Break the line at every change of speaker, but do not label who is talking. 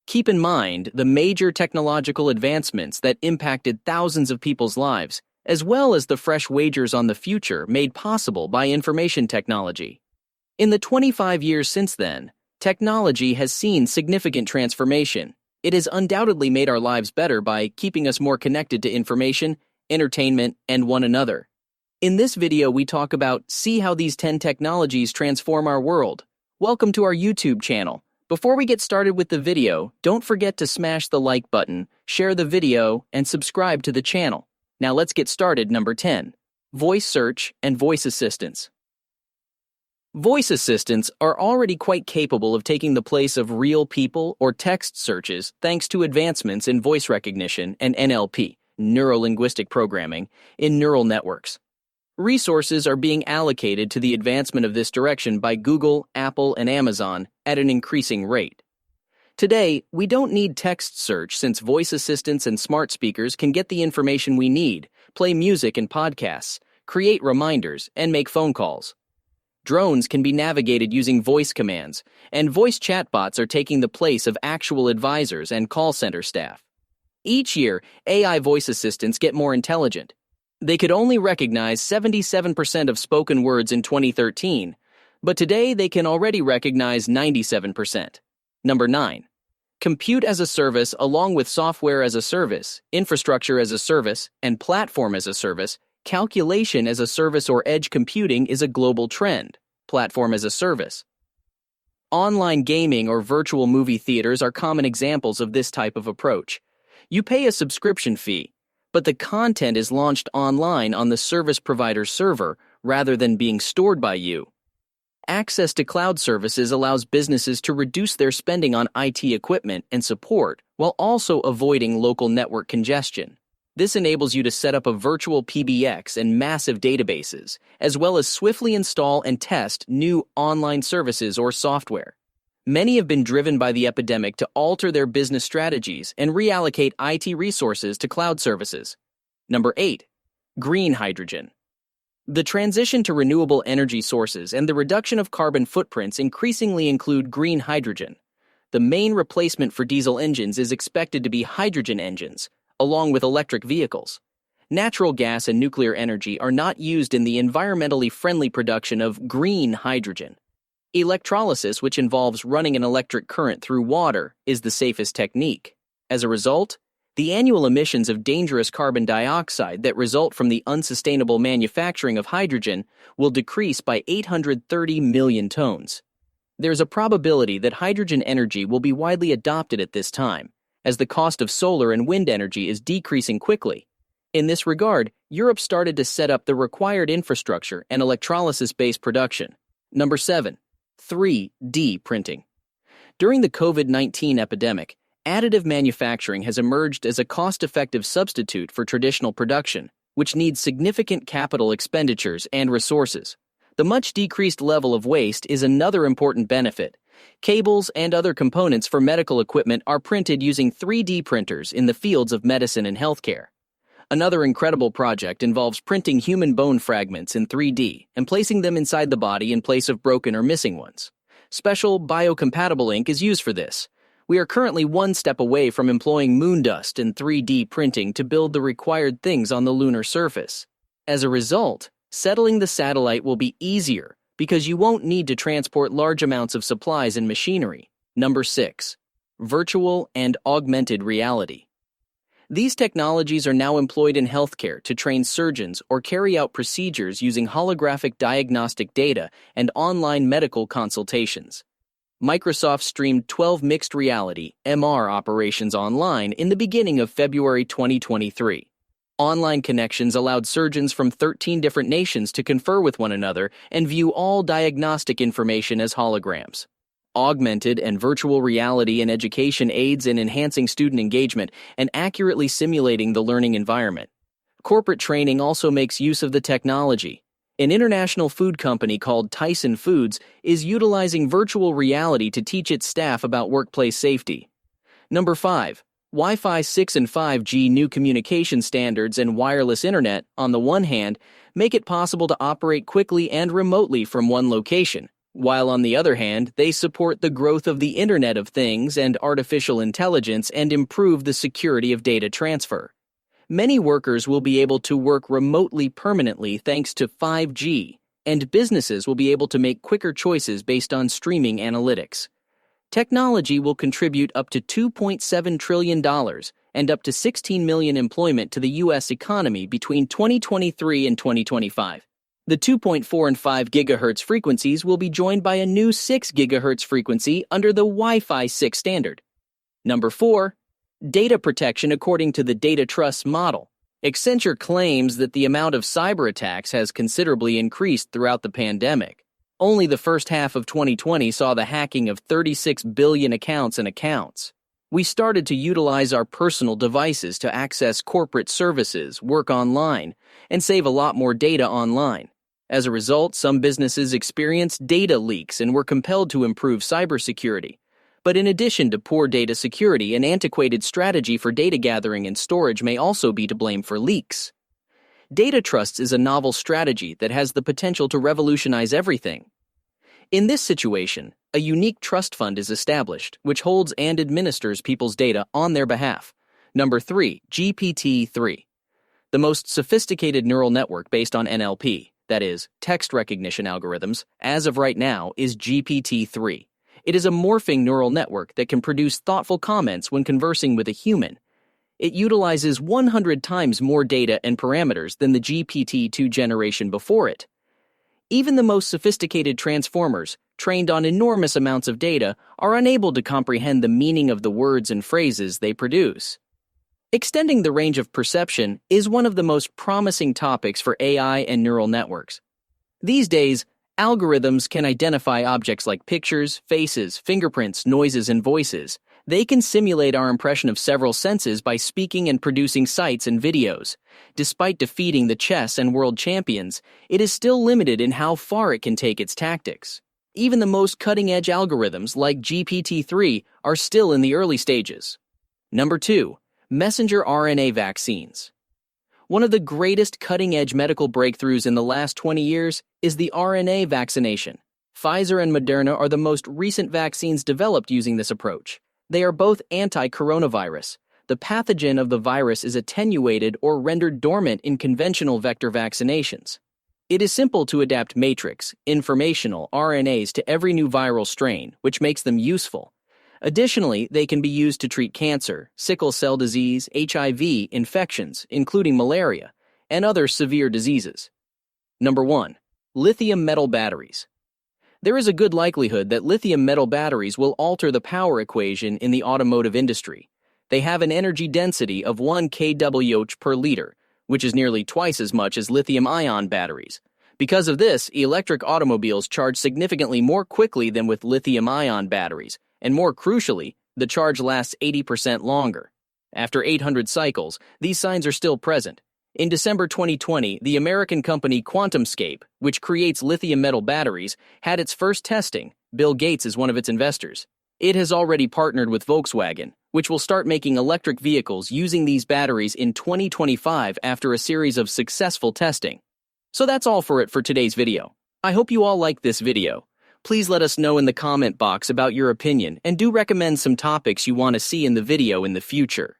Keep in mind the major technological advancements that impacted thousands of people's lives, as well as the fresh wagers on the future made possible by information technology. In the 25 years since then, technology has seen significant transformation. It has undoubtedly made our lives better by keeping us more connected to information, entertainment, and one another. In this video, we talk about see how these 10 technologies transform our world. Welcome to our YouTube channel. Before we get started with the video, don't forget to smash the like button, share the video, and subscribe to the channel. Now let's get started. Number 10. Voice search and voice assistants. Voice assistants are already quite capable of taking the place of real people or text searches thanks to advancements in voice recognition and NLP, neuro-linguistic programming, in neural networks. Resources are being allocated to the advancement of this direction by Google, Apple, and Amazon at an increasing rate. Today, we don't need text search since voice assistants and smart speakers can get the information we need, play music and podcasts, create reminders, and make phone calls. Drones can be navigated using voice commands, and voice chatbots are taking the place of actual advisors and call center staff. Each year, AI voice assistants get more intelligent. They could only recognize 77% of spoken words in 2013, but today they can already recognize 97%. Number 9. Compute as a service along with software as a service, infrastructure as a service, and platform as a service, calculation as a service or edge computing is a global trend, platform as a service. Online gaming or virtual movie theaters are common examples of this type of approach. You pay a subscription fee, but the content is launched online on the service provider's server rather than being stored by you. Access to cloud services allows businesses to reduce their spending on IT equipment and support while also avoiding local network congestion. This enables you to set up a virtual PBX and massive databases, as well as swiftly install and test new online services or software. Many have been driven by the epidemic to alter their business strategies and reallocate IT resources to cloud services. Number 8. Green hydrogen. The transition to renewable energy sources and the reduction of carbon footprints increasingly include green hydrogen. The main replacement for diesel engines is expected to be hydrogen engines, along with electric vehicles. Natural gas and nuclear energy are not used in the environmentally friendly production of green hydrogen. Electrolysis, which involves running an electric current through water, is the safest technique. As a result, the annual emissions of dangerous carbon dioxide that result from the unsustainable manufacturing of hydrogen will decrease by 830 million tons. There's a probability that hydrogen energy will be widely adopted at this time, as the cost of solar and wind energy is decreasing quickly. In this regard, Europe started to set up the required infrastructure and electrolysis-based production. Number 7. 3D printing. During the COVID-19 epidemic, additive manufacturing has emerged as a cost-effective substitute for traditional production, which needs significant capital expenditures and resources. The much decreased level of waste is another important benefit. Cables and other components for medical equipment are printed using 3D printers in the fields of medicine and healthcare. Another incredible project involves printing human bone fragments in 3D and placing them inside the body in place of broken or missing ones. Special biocompatible ink is used for this. We are currently one step away from employing moon dust and 3D printing to build the required things on the lunar surface. As a result, settling the satellite will be easier because you won't need to transport large amounts of supplies and machinery. Number 6. Virtual and augmented reality. These technologies are now employed in healthcare to train surgeons or carry out procedures using holographic diagnostic data and online medical consultations. Microsoft streamed 12 mixed reality (MR) operations online in the beginning of February 2023. Online connections allowed surgeons from 13 different nations to confer with one another and view all diagnostic information as holograms. Augmented and virtual reality in education aids in enhancing student engagement and accurately simulating the learning environment. Corporate training also makes use of the technology. An international food company called Tyson Foods is utilizing virtual reality to teach its staff about workplace safety. Number 5. Wi-Fi 6 and 5G new communication standards and wireless internet, on the one hand, make it possible to operate quickly and remotely from one location, while on the other hand, they support the growth of the Internet of Things and artificial intelligence and improve the security of data transfer. Many workers will be able to work remotely permanently thanks to 5G, and businesses will be able to make quicker choices based on streaming analytics. Technology will contribute up to $2.7 trillion and up to 16 million employment to the U.S. economy between 2023 and 2025. The 2.4 and 5 GHz frequencies will be joined by a new 6 GHz frequency under the Wi-Fi 6 standard. Number 4. Data protection according to the Data Trust model. Accenture claims that the amount of cyber attacks has considerably increased throughout the pandemic. Only the first half of 2020 saw the hacking of 36 billion accounts and accounts. We started to utilize our personal devices to access corporate services, work online, and save a lot more data online. As a result, some businesses experienced data leaks and were compelled to improve cybersecurity. But in addition to poor data security, an antiquated strategy for data gathering and storage may also be to blame for leaks. Data trusts is a novel strategy that has the potential to revolutionize everything. In this situation, a unique trust fund is established, which holds and administers people's data on their behalf. Number 3, GPT-3. The most sophisticated neural network based on NLP, that is, text recognition algorithms, as of right now, is GPT-3. It is a morphing neural network that can produce thoughtful comments when conversing with a human. It utilizes 100 times more data and parameters than the GPT-2 generation before it. Even the most sophisticated transformers, trained on enormous amounts of data, are unable to comprehend the meaning of the words and phrases they produce. Extending the range of perception is one of the most promising topics for AI and neural networks. These days, algorithms can identify objects like pictures, faces, fingerprints, noises, and voices. They can simulate our impression of several senses by speaking and producing sights and videos. Despite defeating the chess and world champions, it is still limited in how far it can take its tactics. Even the most cutting-edge algorithms like GPT-3 are still in the early stages. Number 2. Messenger RNA vaccines. One of the greatest cutting-edge medical breakthroughs in the last 20 years is the RNA vaccination. Pfizer and Moderna are the most recent vaccines developed using this approach. They are both anti-coronavirus. The pathogen of the virus is attenuated or rendered dormant in conventional vector vaccinations. It is simple to adapt matrix, informational RNAs to every new viral strain, which makes them useful. Additionally, they can be used to treat cancer, sickle cell disease, HIV, infections, including malaria, and other severe diseases. Number 1. Lithium metal batteries. There is a good likelihood that lithium metal batteries will alter the power equation in the automotive industry. They have an energy density of 1 kWh per liter, which is nearly twice as much as lithium-ion batteries. Because of this, electric automobiles charge significantly more quickly than with lithium-ion batteries, and more crucially, the charge lasts 80% longer. After 800 cycles, these signs are still present. In December 2020, the American company QuantumScape, which creates lithium metal batteries, had its first testing. Bill Gates is one of its investors. It has already partnered with Volkswagen, which will start making electric vehicles using these batteries in 2025 after a series of successful testing. So that's all for today's video. I hope you all liked this video. Please let us know in the comment box about your opinion and do recommend some topics you want to see in the video in the future.